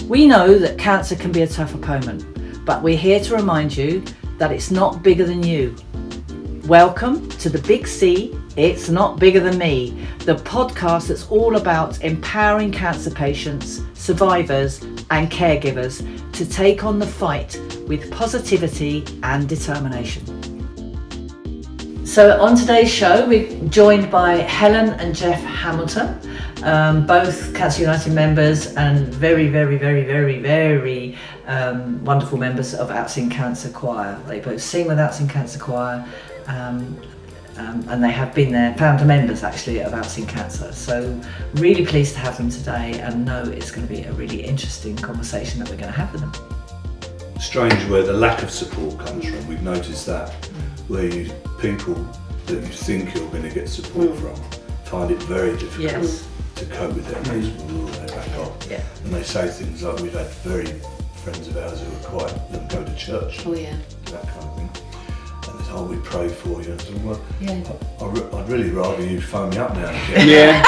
We know that cancer can be a tough opponent, but we're here to remind you that it's not bigger than you. Welcome to the Big C, It's Not Bigger Than Me, the podcast that's all about empowering cancer patients, survivors and caregivers to take on the fight with positivity and determination. So on today's show, we're joined by Helen and Geoff Hamilton, both Cancer United members and very wonderful members of Outsing Cancer Choir. They both sing with Outsing Cancer Choir, and they have been their founder members actually of Outsing Cancer. So really pleased to have them today, and know it's going to be a really interesting conversation that we're going to have with them. Strange where the lack of support comes from. We've noticed that where people that you think you're going to get support from find it very difficult to cope with their case when they back up. Yeah. And they say things like, we've had very friends of ours who are quite, them go to church, that kind of thing. And they say, we pray for you. And so, well, I'd really rather you phone me up now and again. Yeah.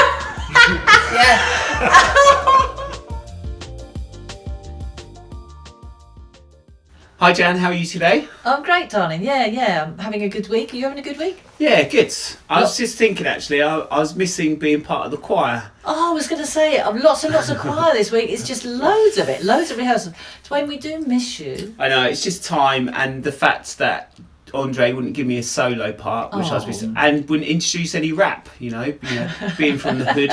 Hi Jan, how are you today? I'm great, darling. Yeah. I'm having a good week. Are you having a good week? Yeah, good. I was just thinking actually, I was missing being part of the choir. Oh, I was going to say, lots and lots of choir this week. It's just loads of rehearsals. Dwayne, we do miss you. I know, it's just time, and the fact that Andre wouldn't give me a solo part, which I was missing, and wouldn't introduce any rap, you know being from the hood,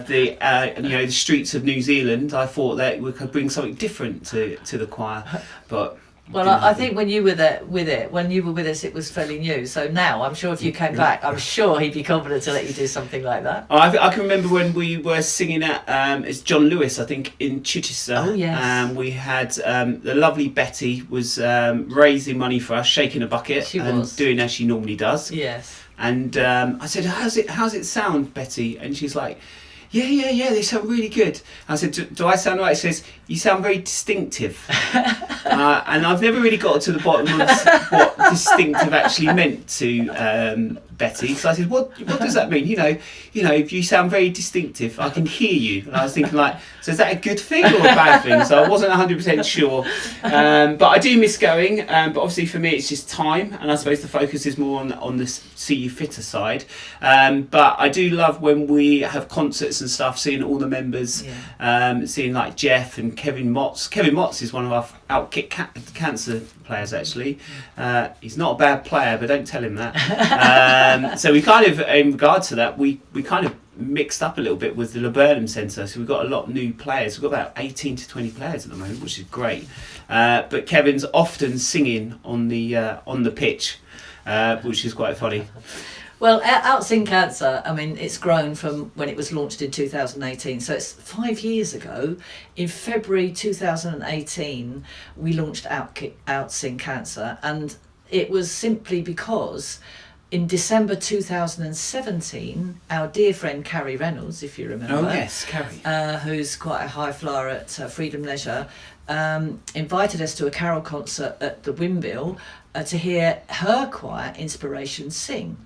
the streets of New Zealand. I thought that we could bring something different to the choir, but I think when you were there with us, it was fairly new. So now, I'm sure if you came back, I'm sure he'd be confident to let you do something like that. I can remember when we were singing at it's John Lewis, I think, in Chichester. Oh yes. We had the lovely Betty was raising money for us, shaking a bucket and doing as she normally does. Yes. And I said, "How's it sound, Betty?" And she's like, Yeah, they sound really good. I said, do I sound right? She says, you sound very distinctive. And I've never really got to the bottom of what distinctive actually meant to Betty. So I said, what does that mean? You know, if you sound very distinctive, I can hear you. And I was thinking so is that a good thing or a bad thing? So I wasn't 100% sure. But I do miss going. But obviously for me, it's just time. And I suppose the focus is more on the see you fitter side. But I do love when we have concerts and stuff, seeing all the members, seeing like Geoff and Kevin Motz. Kevin Motz is one of our Outkick Cancer players actually. He's not a bad player, but don't tell him that. So we kind of, in regard to that, we kind of mixed up a little bit with the Laburnum Centre, so we've got a lot of new players. We've got about 18 to 20 players at the moment, which is great. But Kevin's often singing on the pitch, which is quite funny. Well, Outsing Cancer, I mean, it's grown from when it was launched in 2018. So it's 5 years ago. In February 2018, we launched Outsing Cancer. And it was simply because in December 2017, our dear friend Carrie Reynolds, if you remember. Oh, yes, Carrie. Who's quite a high flyer at Freedom Leisure, invited us to a carol concert at the Wimbill to hear her choir, Inspiration, sing.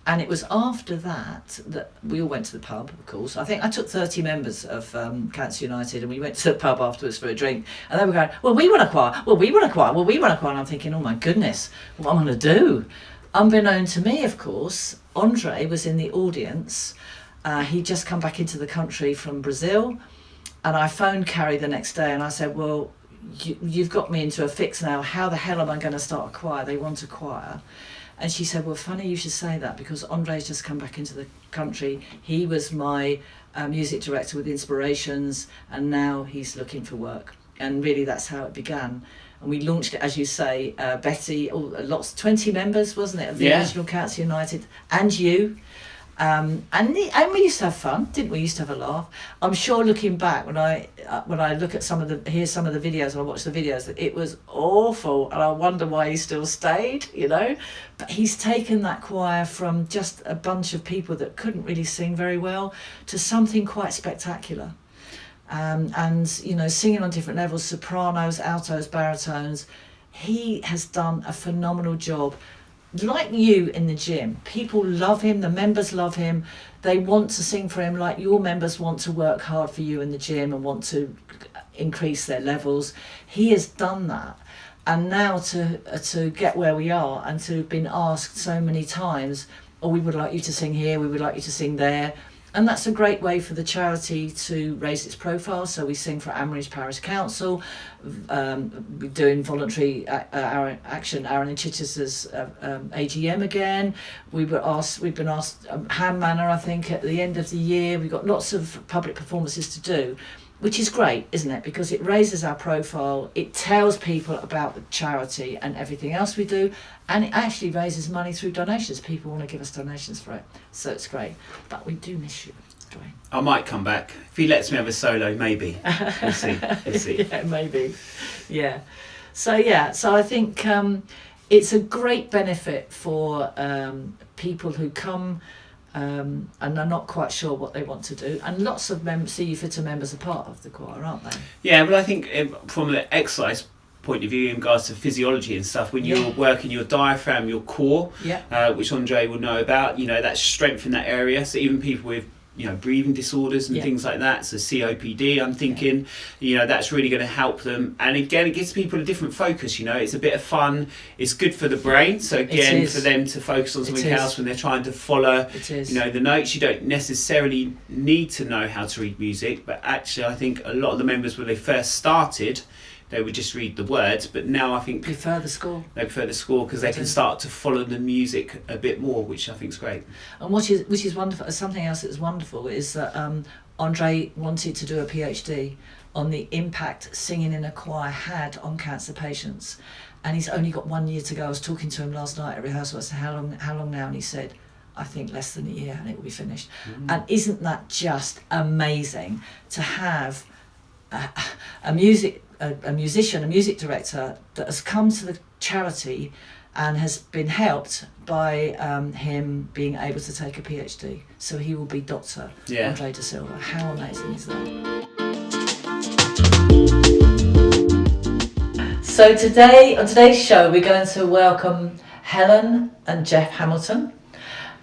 And it was after that we all went to the pub, of course. I think I took 30 members of Cancer United, and we went to the pub afterwards for a drink. And they were going, well, we want a choir, well, we want a choir, well, we want a choir. And I'm thinking, oh my goodness, what am I going to do? Unbeknown to me, of course, Andre was in the audience. He'd just come back into the country from Brazil. And I phoned Carrie the next day and I said, well, you've got me into a fix now. How the hell am I going to start a choir? They want a choir. And she said, well, funny you should say that, because Andre's just come back into the country. He was my music director with Inspirations, and now he's looking for work. And really that's how it began. And we launched it, as you say, Betty, 20 members, wasn't it, of the original Cancer United, and you. And we used to have fun, didn't we? Used to have a laugh. I'm sure, looking back, when I look at some of the videos and I watch the videos, that it was awful, and I wonder why he still stayed, But he's taken that choir from just a bunch of people that couldn't really sing very well to something quite spectacular. And singing on different levels, sopranos, altos, baritones. He has done a phenomenal job. Like you in the gym, people love him, the members love him, they want to sing for him, like your members want to work hard for you in the gym and want to increase their levels. He has done that. And now to get where we are and to have been asked so many times, oh, we would like you to sing here, we would like you to sing there. And that's a great way for the charity to raise its profile. So we sing for Amridge Parish Council, we're doing voluntary action, Aaron and Chichester's AGM again. We've been asked Ham Manor, I think, at the end of the year. We've got lots of public performances to do, which is great, isn't it? Because it raises our profile, it tells people about the charity and everything else we do, and it actually raises money through donations. People want to give us donations for it, so it's great. But we do miss you, Dwayne. I might come back. If he lets me have a solo, maybe. We'll see. We'll see. Yeah, maybe. Yeah. So I think it's a great benefit for people who come and are not quite sure what they want to do. And lots of CU Fitter members are part of the choir, aren't they? Yeah, well, I think from the exercise point of view in regards to physiology and stuff, when you're working your diaphragm, your core, which Andre will know about, that's strength in that area. So even people with breathing disorders and things like that, so COPD, I'm thinking, that's really going to help them. And again, it gives people a different focus, it's a bit of fun, it's good for the brain, so again, for them to focus on something else when they're trying to follow, the notes. You don't necessarily need to know how to read music, but actually I think a lot of the members, when they first started, they would just read the words, but now I think prefer the score. They prefer the score because they can start to follow the music a bit more, which I think is great. And which is wonderful. Something else that's wonderful is that Andre wanted to do a PhD on the impact singing in a choir had on cancer patients, and he's only got 1 year to go. I was talking to him last night at rehearsal. I said, "How long now?" And he said, "I think less than a year, and it will be finished." And isn't that just amazing to have a musician, a music director that has come to the charity and has been helped by him being able to take a PhD. So he will be Dr. Andre Da Silva. How amazing is that? So today, on today's show, we're going to welcome Helen and Geoff Hamilton,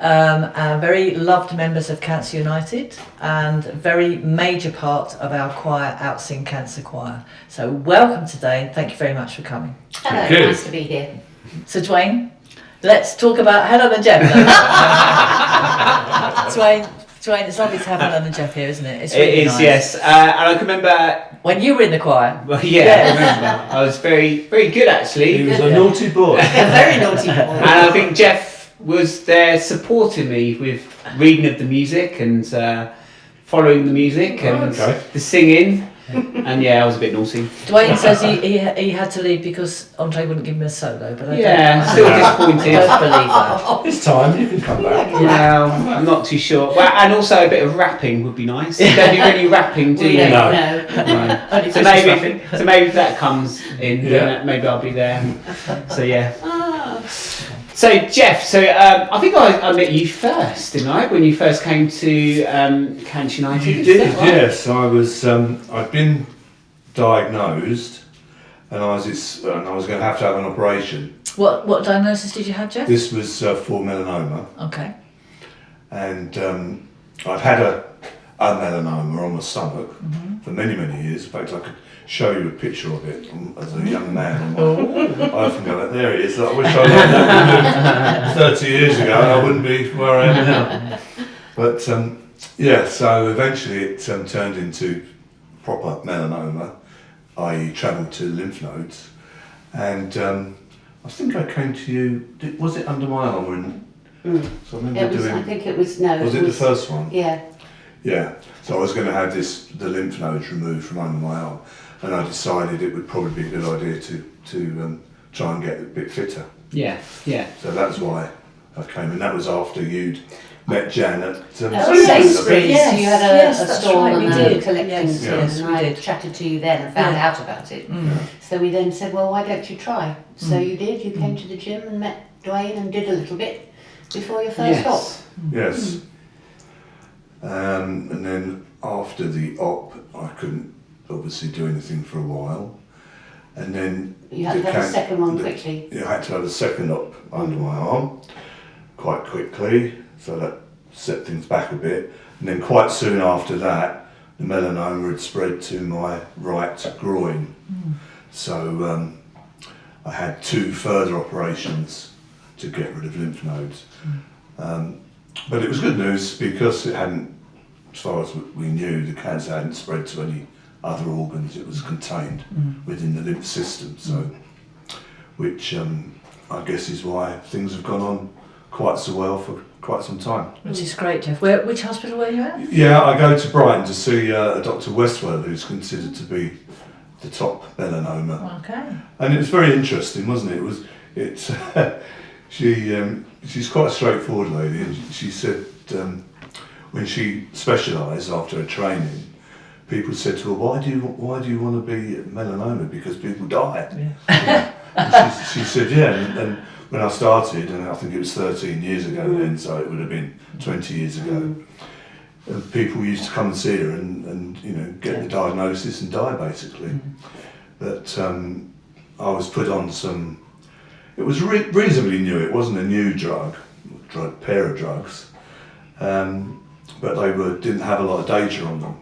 very loved members of Cancer United and very major part of our choir, Outsing Cancer Choir. So welcome today and thank you very much for coming. Hello, nice to be here. So Dwayne, let's talk about Helen and Geoff. Dwayne, it's lovely to have Helen and Geoff here, isn't it? It's really nice. Yes. And I can remember when you were in the choir. Well, I remember. I was very, very good actually. He was a naughty boy. Very naughty boy. And I think Geoff was there supporting me with reading of the music and following the music and the singing. And I was a bit naughty. Dwayne says he had to leave because Andre wouldn't give him a solo, but still disappointed. I don't believe that. This time you can come back. Well, I'm not too sure. Well, and also a bit of rapping would be nice. You don't do any rapping, do you? No. So maybe if that comes in, then maybe I'll be there. So So Geoff, I think I met you first, didn't I? When you first came to Cancer United. You did, yes. I was. I'd been diagnosed, and I was going to have an operation. What diagnosis did you have, Geoff? This was for melanoma. Okay. And I'd had a melanoma on my stomach for many years. In fact, I could show you a picture of it as a young man. I often go, there it is. I wish I had that 30 years ago and I wouldn't be where I am now. But so eventually it turned into proper melanoma. I travelled to lymph nodes, and I think I came to you, was it under my arm? So I think it was, Was it the first one? Yeah. Yeah, so I was going to have the lymph nodes removed from under my arm, and I decided it would probably be a good idea to try and get a bit fitter. Yeah. So that's why I came, and that was after you'd met Jan at Sainsbury's. Yes, you had a stall right, and collecting yes, and I chatted to you then and found out about it. So we then said, well, why don't you try? So you did, you came to the gym and met Dwayne and did a little bit before your first op. Yes. And then after the op, I couldn't obviously do anything for a while. And then you had to have a second one quickly. I had to have a second op under my arm quite quickly, so that set things back a bit. And then quite soon after that, the melanoma had spread to my right groin. So I had 2 further operations to get rid of lymph nodes. But it was good news because it hadn't, as far as we knew, the cancer hadn't spread to any other organs. It was contained within the lymph system. So, which I guess is why things have gone on quite so well for quite some time. Which is great, Geoff. Which hospital were you at? Yeah, I go to Brighton to see a Dr. Westwell, who's considered to be the top melanoma. Okay. And it was very interesting, wasn't it? It's she's quite a straightforward lady, and she said when she specialised after her training, people said to her, "Why do you want to be melanoma? Because people die." Yeah. And she said, "Yeah." And when I started, and I think it was 13 years ago then, so it would have been 20 years ago. And people used to come and see her and get the diagnosis and die basically. But I was put on some. It was reasonably new. It wasn't a new pair of drugs, but they didn't have a lot of data on them,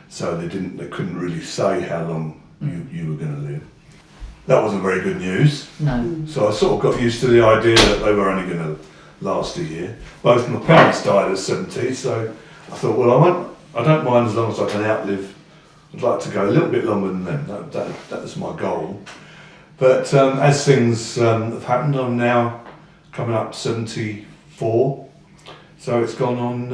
so they couldn't really say how long you were going to live. That wasn't very good news. No. So I sort of got used to the idea that they were only going to last a year. Both my parents died at 70, so I thought, well, I don't mind as long as I can outlive. I'd like to go a little bit longer than them. That was my goal. But as things have happened, I'm now coming up to 74. So it's gone on,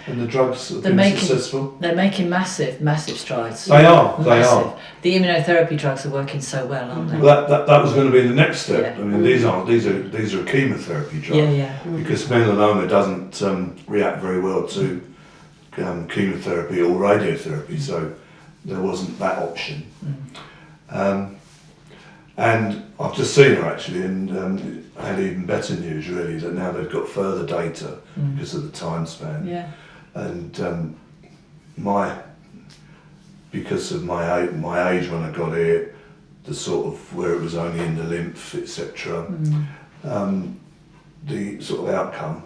and the drugs have been successful. They're making massive strides. They are. The immunotherapy drugs are working so well, aren't they? Well, that was going to be the next step. Yeah. I mean, these are chemotherapy drugs. Yeah. Because melanoma doesn't react very well to chemotherapy or radiotherapy, so there wasn't that option. And I've just seen her actually, and I had even better news really, that now they've got further data because of the time span. Yeah. And because of my age when I got here, the sort of where it was only in the lymph, etc. The sort of outcome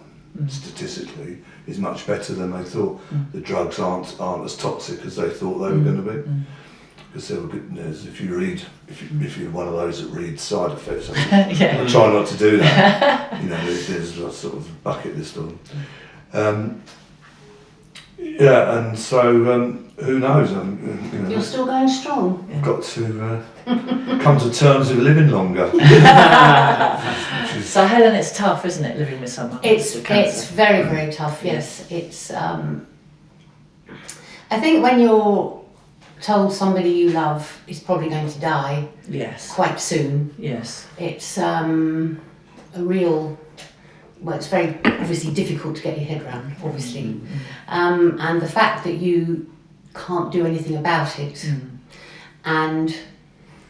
statistically is much better than they thought. The drugs aren't as toxic as they thought they were going to be. Because they were good news. If you're one of those that reads side effects, I try not to do that. There's a sort of bucket list of them. And so who knows? You're still going strong. I've got to come to terms with living longer. So Helen, it's tough, isn't it, living with someone? It's very, very tough. Yes, it's. I think when you're told somebody you love is probably going to die, quite soon. Yes. It's a real. Well, it's very obviously difficult to get your head around, obviously, and the fact that you can't do anything about it, and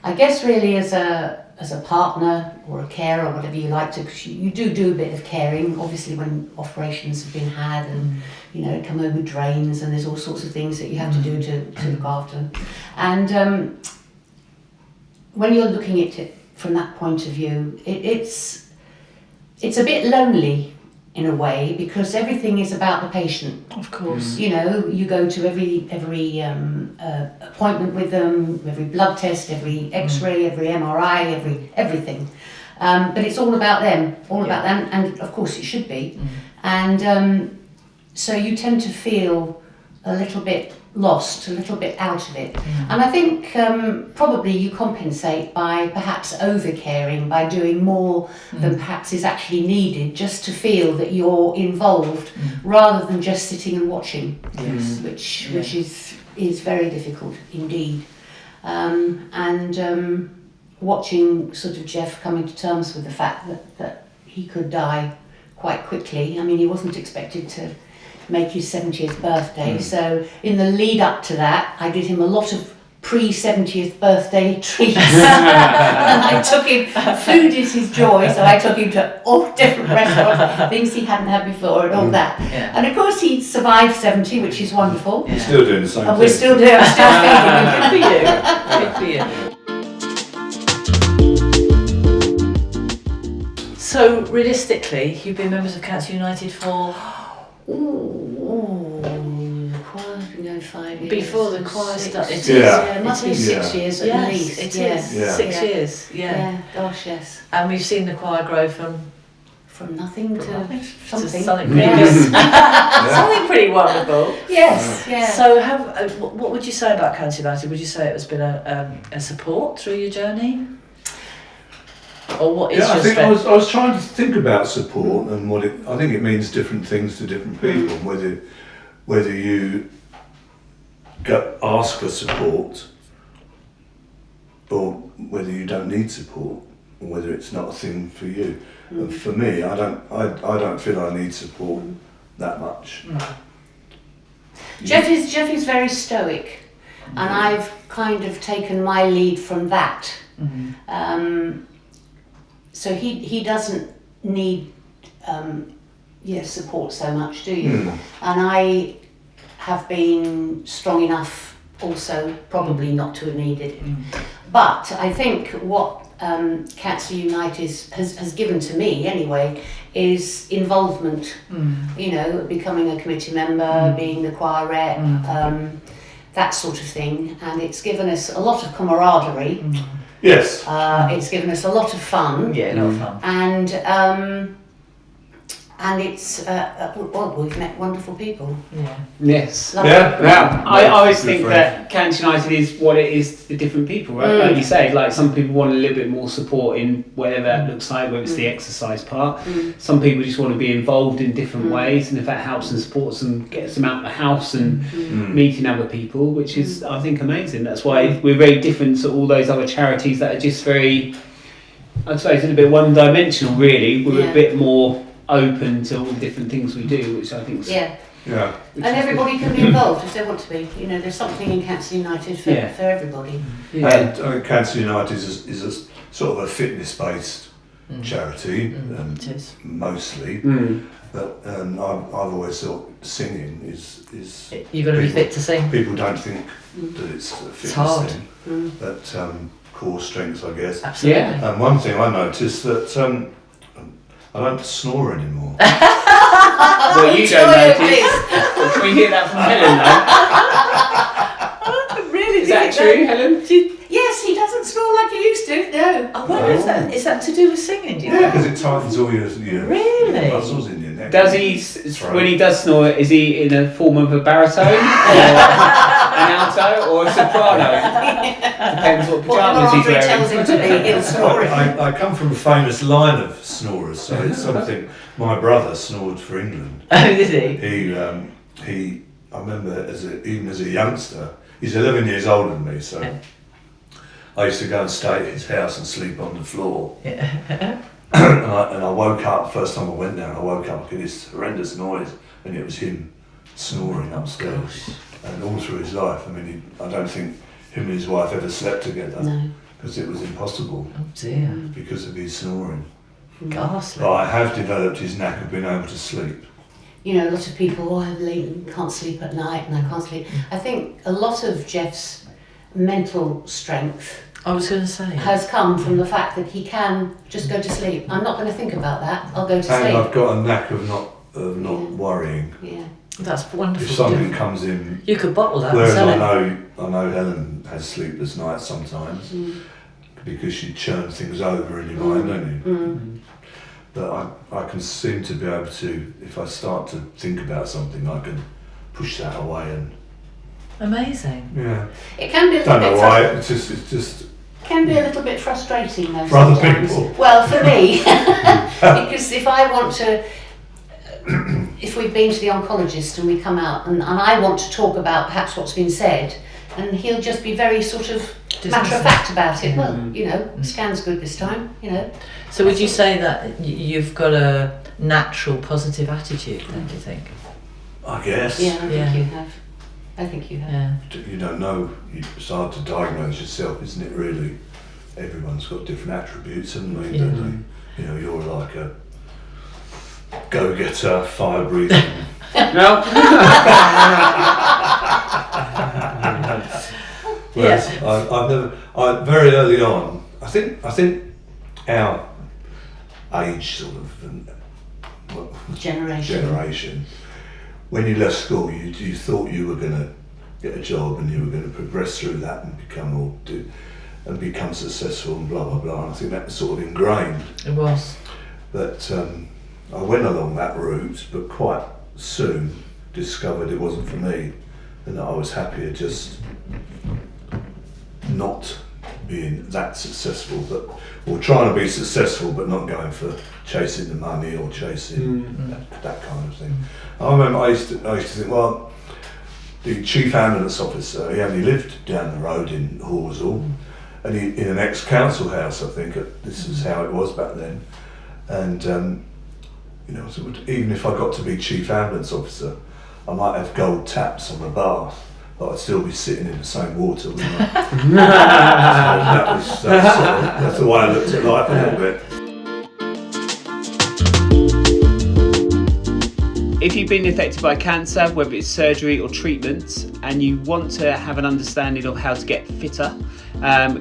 I guess really as a partner or a carer or whatever you like to, because you do a bit of caring, obviously when operations have been had and come over drains and there's all sorts of things that you have to do to look after, and when you're looking at it from that point of view, it's a bit lonely in a way because everything is about the patient. Of course. You go to every appointment with them, every blood test, every X-ray, every MRI, everything. But it's all about them, and of course it should be. And so you tend to feel a little bit lost, a little bit out of it. And I think probably you compensate by perhaps over-caring, by doing more than perhaps is actually needed, just to feel that you're involved rather than just sitting and watching, which is very difficult indeed. And watching sort of Geoff coming to terms with the fact that he could die quite quickly. I mean, he wasn't expected to make his 70th birthday, so in the lead up to that I did him a lot of pre-70th birthday treats. And I took him, food is his joy, so I took him to all different restaurants, things he hadn't had before and all that. And of course he survived 70, which is wonderful. You're still doing the same and thing. I'm still feeding him. Good for you. So realistically, you've been members of Cancer United for 5 years. Before the choir started. It is. Yeah. It must be 6 years at Yes, least. it yeah. is. Yeah. 6 years. Yeah, gosh, yes. And we've seen the choir grow from Nothing to nothing something. to something pretty, something pretty wonderful. Yes, yeah. So, what would you say about Cancer United? Would you say it has been a support through your journey, or what is Yeah, your I think strength? I was trying to think about support and what it. I think it means different things to different people. Whether you ask for support, or whether you don't need support, or whether it's not a thing for you. And for me, I don't feel I need support that much. Geoff is very stoic, and I've kind of taken my lead from that. So he doesn't need support so much, do you? And I have been strong enough also probably not to have needed it. But I think what Cancer United has given to me anyway is involvement. You know, becoming a committee member, being the choir rep, that sort of thing, and it's given us a lot of camaraderie. Yes. It's given us a lot of fun. Yeah, a lot of fun. And it's well, we've met wonderful people. Yeah. Yes. Lovely. Yeah. I always Good think friend. that Cancer United is what it is to different people, right? Like you say, like some people want a little bit more support in whatever that looks like, whether it's the exercise part. Some people just want to be involved in different ways, and if that helps and supports them, gets them out of the house and meeting other people, which is, I think, amazing. That's why we're very different to all those other charities that are just very, I'd say, it's a bit one-dimensional, really. We're a bit more open to all the different things we do, which I think is Yeah. And everybody can be involved if they want to be. You know, there's something in Cancer United for everybody. And I think Cancer United is a sort of a fitness-based charity, It is. mostly. But I've always thought singing is You've got to be fit to sing. people don't think that it's a fitness hard. thing, but core strength, I guess. Absolutely. Yeah. And one thing I noticed that I don't snore anymore. well, you don't notice. Well, can we hear that from Helen, though? Really? Is that true, Helen? Yes, he doesn't snore like he used to. No. I wonder if is that to do with singing, do you Yeah, think? because it tightens all your Really? muscles in your neck. Does he, when he does snore, is he in a form of a baritone, or an alto, or a soprano? Depends what pyjamas he's Whatever wearing. tells him to be, he'll snore it. I come from a famous line of snorers, so it's something. My brother snored for England. Oh, did he? He. I remember even as a youngster. He's 11 years older than me, so I used to go and stay at his house and sleep on the floor. Yeah. and I woke up. First time I went down, I woke up to this horrendous noise, and it was him snoring upstairs. And all through his life, I mean, I don't think him and his wife ever slept together because it was impossible Oh dear. because of his snoring. Ghastly. But I have developed his knack of being able to sleep. You know, a lot of people, I can't sleep at night and I can't sleep. I think a lot of Geoff's mental strength I was going to say. has come from the fact that he can just go to sleep. I'm not going to think about that. I'll go to And sleep. I've got a knack of not worrying. Yeah. That's wonderful. If something comes in, You could bottle that and whereas sell I it. know Helen has sleepless nights sometimes because she churns things over in your mind, don't you? But I can seem to be able to, if I start to think about something, I can push that away and Amazing. yeah. It can be a little Don't know bit why. It's just can be a little bit frustrating though For other sometimes. people. Well, for me, because if I want to, if we've been to the oncologist and we come out and I want to talk about perhaps what's been said, and he'll just be very sort of matter of fact about it. Well, you know, scan's good this time, you know. So would you say that you've got a natural positive attitude then, do you think? I guess. Yeah, I Yeah. think you have. I think you have. Yeah. You don't know. It's hard to diagnose yourself, isn't it? Really, everyone's got different attributes, haven't they? Yeah. Don't they? You know, you're like a go-getter, fire-breathing. No? Whereas I've never. Very early on, I think our age sort of Generation. when you left school, you thought you were going to get a job and you were going to progress through that and become successful and blah blah blah. And I think that was sort of ingrained. It was. But I went along that route, but quite soon discovered it wasn't for me, and that I was happier just not being that successful, or trying to be successful but not going for chasing the money or chasing that kind of thing. I remember I used to think, well, the chief ambulance officer, he only lived down the road in Horsell, and he in an ex-council house, I think. This is how it was back then. And so even if I got to be chief ambulance officer, I might have gold taps on the bath, but I'd still be sitting in the same water, wouldn't I? So that's the way I looked at life a little bit. If you've been affected by cancer, whether it's surgery or treatment, and you want to have an understanding of how to get fitter,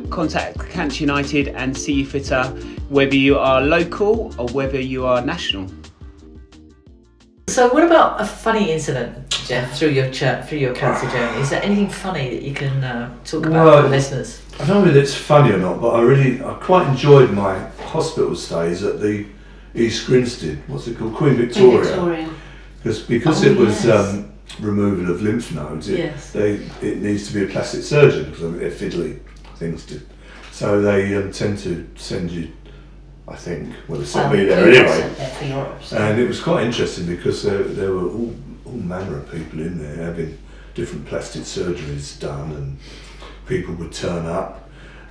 contact Cancer United and see you fitter, whether you are local or whether you are national. So what about a funny incident, Geoff, through your cancer journey? Is there anything funny that you can talk about for the listeners? I don't know whether it's funny or not, but I quite enjoyed my hospital stays at the East Grinstead, what's it called, Queen Victoria. Because it was removal of lymph nodes, it needs to be a plastic surgeon, because they're fiddly things to. So they tend to send you, I think, they sent me there anyway. And it was quite interesting because there were all manner of people in there having different plastic surgeries done, and people would turn up,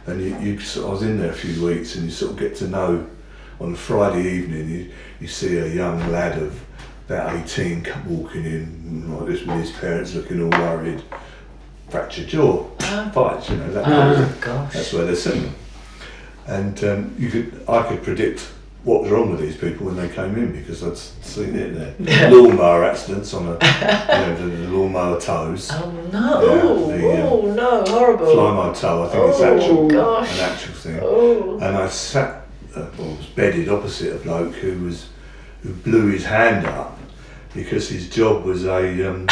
and I was in there a few weeks, and you sort of get to know. On a Friday evening, you see a young lad of about 18 walking in like this with his parents looking all worried, fractured jaw, fights, that's where they're sitting. And I could predict what was wrong with these people when they came in, because I'd seen it in their lawnmower accidents on the lawnmower toes. Oh no! No, horrible. Fly my toe, I think it's an actual thing. Oh. And I sat, was bedded opposite a bloke who blew his hand up because his job was the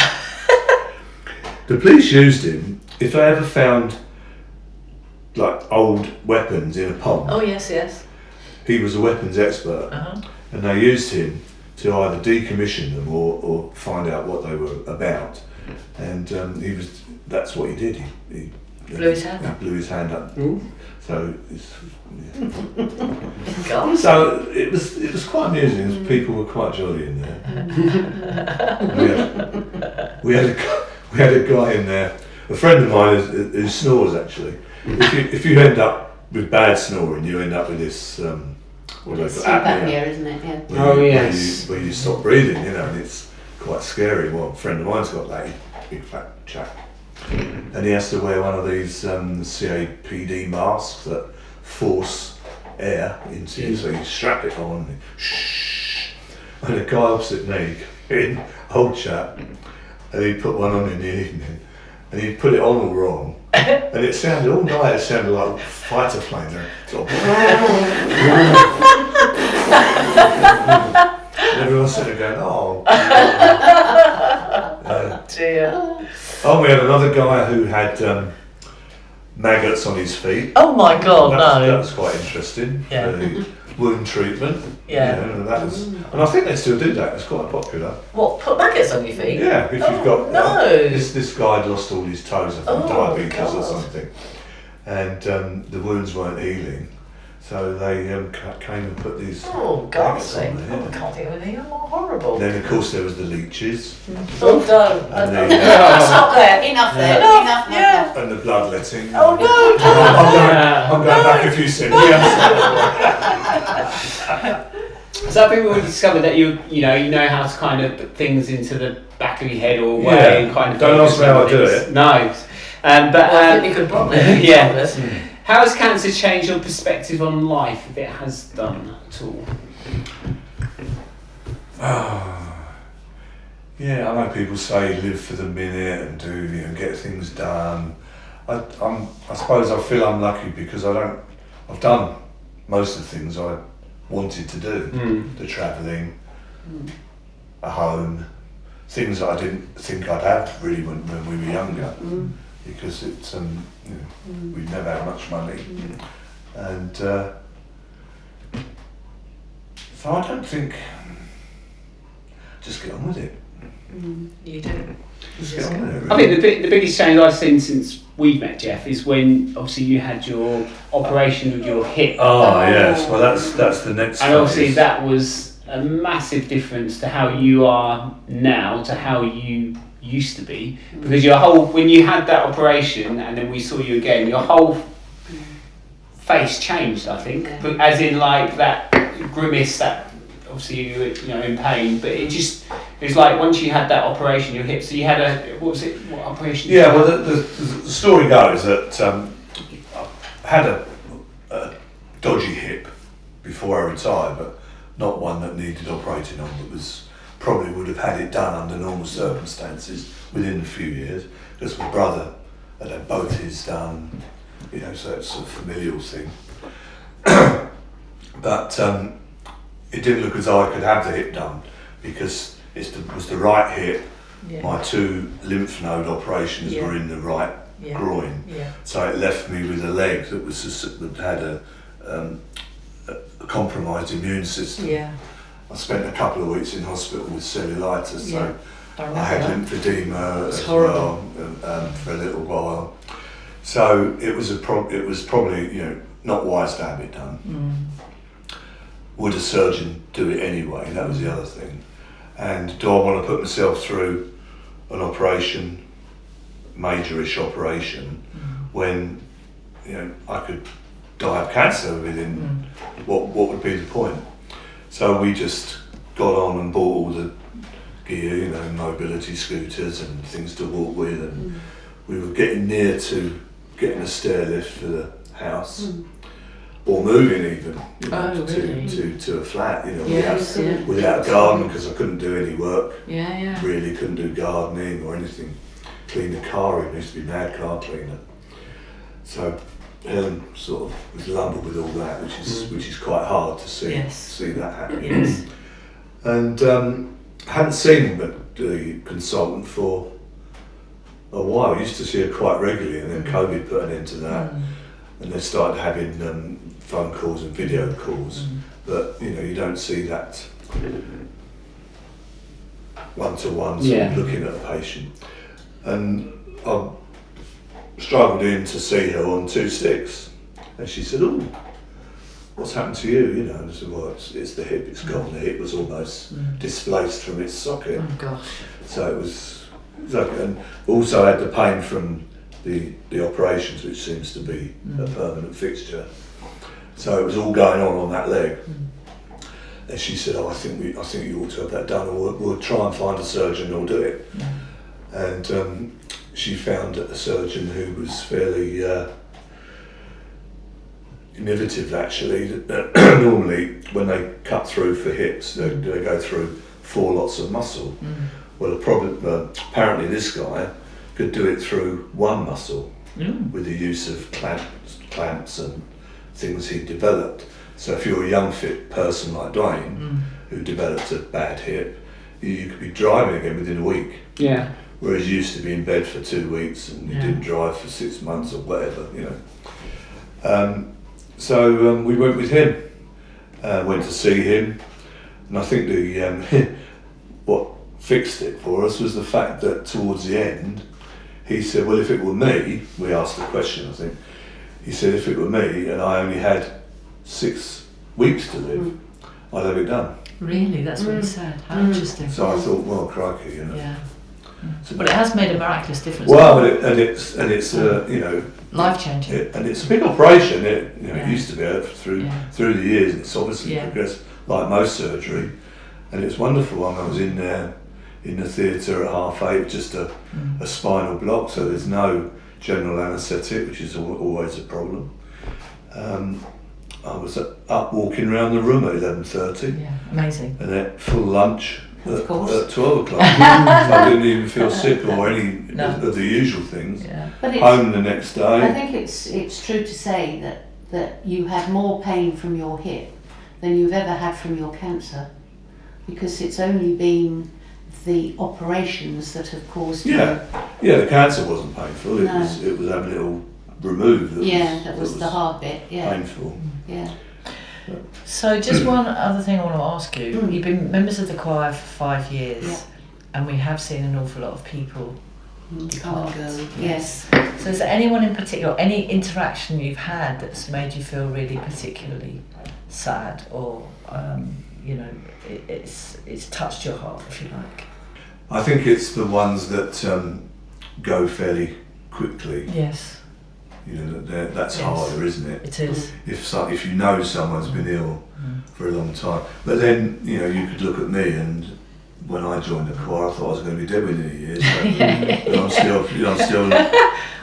police used him if they ever found like old weapons in a pond. Oh yes. He was a weapons expert, and they used him to either decommission them or find out what they were about. And that's what he did. He blew his hand up. Blew his hand up. So so it was quite amusing. People were quite jolly in there. we had a guy in there, a friend of mine who snores actually. If you end up with bad snoring, you end up with this sleep apnea, isn't it? Yeah. Where you stop breathing, and it's quite scary. Well, a friend of mine's got that, big fat chap. And he has to wear one of these CAPD masks that force air into you, so you strap it on. And a guy opposite me, an old chap, and he put one on in the evening, and he put it on all wrong, and it sounded all night. It sounded like fighter planes. And everyone's sitting there going, "Oh." Dear. Oh, we had another guy who had maggots on his feet. Oh my God, That was quite interesting. Yeah. Wound treatment. Yeah. And I think they still do that. It's quite popular. What? Put maggots on your feet? Yeah. If you've got no. This guy lost all his toes from diabetes or something, and the wounds weren't healing. So they came and put these. Oh, God's sake! I can't think of anything more horrible. Then of course there was the leeches. Oh, don't! Stop there. Enough there. Enough. Yeah. And the bloodletting. Oh no! I'm going back a few centimetres. So people will discover that you know how to kind of put things into the back of your head or away and kind of. Don't ask me how I do it. No. But I think you could block it. Yeah. How has cancer changed your perspective on life, if it has done at all? Yeah, I know people say live for the minute and do get things done. I suppose I feel unlucky because I've done most of the things I wanted to do. The travelling, a home, things that I didn't think I'd have really when we were younger, because it's we've never had much money, and so I don't think, just get on with it. You do. Just get on with it. Really. I think the biggest change I've seen since we've met, Geoff, is when obviously you had your operation with your hip. Oh yes, well that's the next. And obviously that was a massive difference to how you are now to how you used to be, because when you had that operation and then we saw you again, your whole face changed, I think, but as in like that grimace, that obviously you were in pain, but it was like once you had that operation, your hip. So you had what operation? Yeah, well the story goes that I had a dodgy hip before I retired, but not one that needed operating on. That was probably would have had it done under normal circumstances within a few years, because my brother had both his done, so it's a familial thing. But it didn't look as though I could have the hip done, because it was the right hip. Yeah. My 2 lymph node operations were in the right groin, so it left me with a leg that had a compromised immune system. Yeah. I spent a couple of weeks in hospital with cellulitis, so I had lymphedema as well for a little while. So it was probably not wise to have it done. Would a surgeon do it anyway? That was the other thing. And do I want to put myself through an operation, majorish operation, when I could die of cancer within what would be the point? So we just got on and bought all the gear, mobility scooters and things to walk with, and we were getting near to getting a stair lift for the house, or moving even to a flat, without a garden, because I couldn't do any work. Really couldn't do gardening or anything. Clean a car, it used to be mad car cleaner. So Helen sort of was lumbered with all that, which is quite hard to see that happening. Yes. And hadn't seen the consultant for a while. I used to see her quite regularly, and then COVID put an end to that, and they started having phone calls and video calls. But you don't see that one-to-one sort of looking at a patient. And I struggled in to see her on 2 sticks, and she said, "Oh, what's happened to you?" And I said, "Well, it's the hip. It's gone. The hip was almost displaced from its socket." Oh gosh! So it was like, and also had the pain from the operations, which seems to be a permanent fixture. So it was all going on that leg. And she said, "Oh, I think you ought to have that done, or we'll try and find a surgeon who'll do it." And she found a surgeon who was fairly innovative, actually. Normally, when they cut through for hips, they go through 4 lots of muscle. Well, apparently this guy could do it through 1 muscle with the use of clamps and things he developed. So if you're a young fit person like Dwayne, who developed a bad hip, you could be driving again within a week. Yeah. Whereas you used to be in bed for 2 weeks and you didn't drive for 6 months or whatever, So we went with him, went to see him, and I think what fixed it for us was the fact that towards the end, he said, "Well, if it were me," we asked the question, I think, he said, "If it were me and I only had 6 weeks to live, I'd have it done." Really? That's what he said. How interesting. So I thought, well, crikey, Yeah. But it has made a miraculous difference. Well, it's life changing. And it's a big operation. It used to be through the years. It's obviously progressed like most surgery, and it's wonderful. I was in there in the theatre at 8:30, just a spinal block, so there's no general anaesthetic, which is always a problem. I was up walking around the room at 11:30. Yeah, amazing. And at full lunch at 12 o'clock. So I didn't even feel sick or any of the usual things. Yeah. But home the next day. I think it's true to say that you had more pain from your hip than you've ever had from your cancer, because it's only been the operations that have caused Yeah, the cancer wasn't painful. It No. was having it all removed. that was the hard bit. Yeah, painful. yeah. So just one other thing I want to ask you. You've been members of the choir for 5 years, Yeah. and we have seen an awful lot of people depart. Yes. So is there anyone in particular, any interaction you've had that's made you feel really particularly sad, or it's touched your heart, if you like? I think it's the ones that go fairly quickly. Yes, That's Yes. harder, isn't it? it is. If you know someone's been ill for a long time, but then you could look at me, and when I joined the choir, I thought I was going to be dead within a year. So I'm still.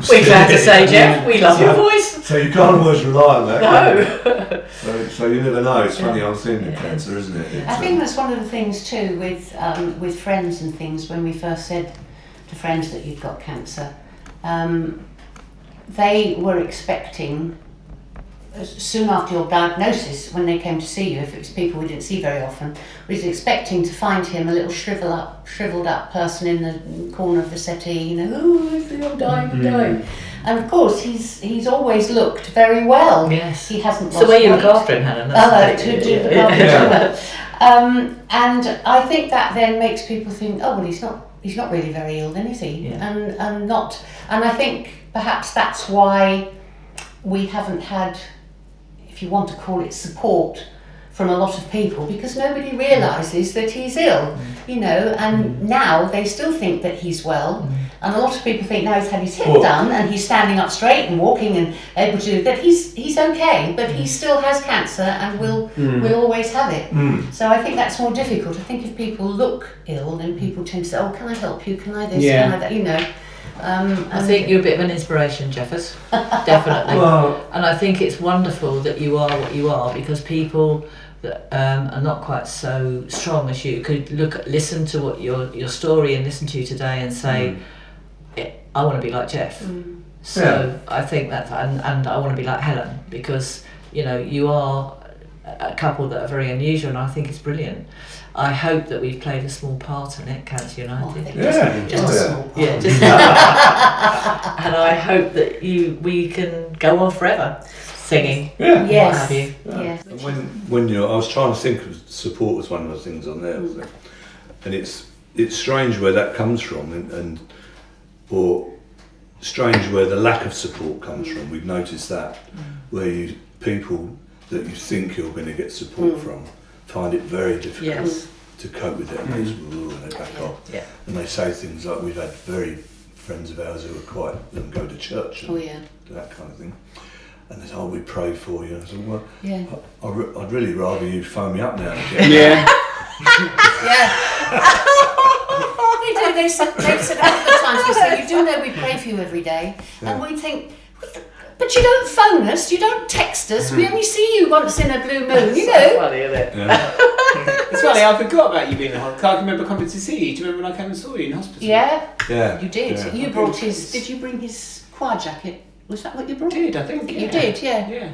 We're glad to say, Geoff, we love your voice. So you can't always rely on that. No. So you never know. It's funny, Yeah. I'm thin with Yeah. cancer, isn't it? I think that's one of the things too with friends and things. When we first said to friends that you'd got cancer, they were expecting, soon after your diagnosis, when they came to see you, if it was people we didn't see very often, was expecting to find him a little shriveled up person in the corner of the settee. Oh, I'm dying, I'm dying. And of course, he's always looked very well. Yes. He hasn't It's lost the way you look weight. after him, Helen. That's the To thing. do the carpet. And I think that then makes people think, oh well, he's not really very ill then, is he? Yeah. And I think perhaps that's why we haven't had, if you want to call it, support from a lot of people, because nobody realises that he's ill, and now they still think that he's well, and a lot of people think now he's had his hip done and he's standing up straight and walking and able to do that, he's okay, but he still has cancer and will always have it. So I think that's more difficult. I think if people look ill, then people tend to say, oh, can I help you, can I this, can I that, I think you're a bit of an inspiration, Jeffers. Definitely. Well, And I think it's wonderful that you are what you are, because people that are not quite so strong as you could listen to what your story and listen to you today and say, I want to be like Geoff. So I think that, and I want to be like Helen, because you are a couple that are very unusual, and I think it's brilliant. I hope that we've played a small part in it, Cancer United. Just a small part. Yeah, just and I hope that we can go on forever singing. Yeah. Yes. What have you? Yes. And when I was trying to think of support was one of the things on there, wasn't it? And it's strange where that comes from, or strange where the lack of support comes from. We've noticed that where people that you think you're going to get support from find it very difficult to cope with it, and they back off. Yeah. And they say things like, we've had friends of ours who are don't go to church and that kind of thing. And they say, we pray for you. And I said, well, I'd really rather you phone me up now and again. Yeah. They do. They said a couple of times, they say, you do know we pray for you every day. And we think, but you don't phone us, you don't text us, we only see you once in a blue moon, Funny, isn't it? Yeah. It's funny, I forgot about you being in hospital. I can remember coming to see you. Do you remember when I came and saw you in hospital? Yeah. You did. Yeah. You brought did you bring his choir jacket? Was that what you brought? I did, I think. You did, yeah. Yeah.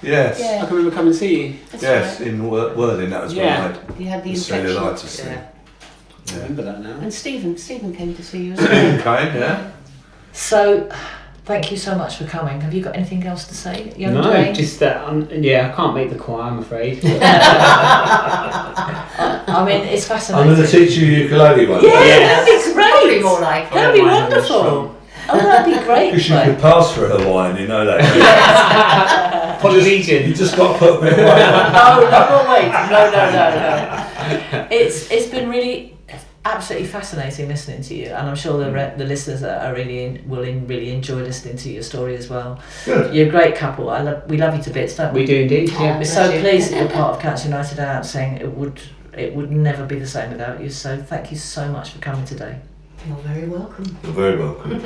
Yes. I Yeah. can remember coming to see you. That's Yes, right. in Worthing, that was when I had You had the the infection. cellulitis thing. I remember that now. And Stephen came to see you as well. Stephen came, yeah. So, thank you so much for coming. Have you got anything else to say, young No, Dwayne? just that. I can't make the choir, I'm afraid. I mean, it's I'm fascinating. going to teach you ukulele one Yeah, day. that'd be Probably great. more like it. That'd be Mine was wonderful. strong. Oh, that'd be great. Because you Dwayne. could pass for a Hawaiian, you know that. Polynesian. You just got to put a bit of weight on. No, wait. No. It's been really absolutely fascinating listening to you, and I'm sure the listeners will really enjoy listening to your story as well. Good. You're a great couple. We love you to bits, don't we? We do indeed, yeah. We're so Bless you. pleased that you're part of Cancer United Out, saying it would never be the same without you. So thank you so much for coming today. You're very welcome. You're very welcome.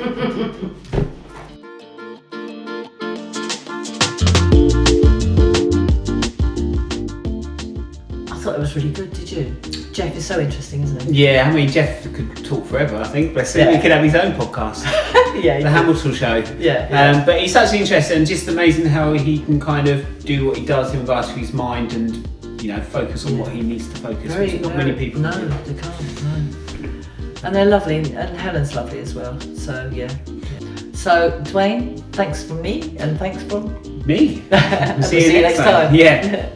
I thought it was really good. Did you? Geoff is so interesting, isn't he? Yeah, I mean, Geoff could talk forever, I think. Bless him. Yeah. He could have his own podcast, Yeah. The Hamilton Show. Yeah. But he's such an interesting, and just amazing how he can kind of do what he does in regards to his mind and, focus on what he needs to focus on. Not many people No, do. they can't. No. And they're lovely, and Helen's lovely as well. So yeah. So Dwayne, thanks from me, and thanks from Me. See you next time. Yeah.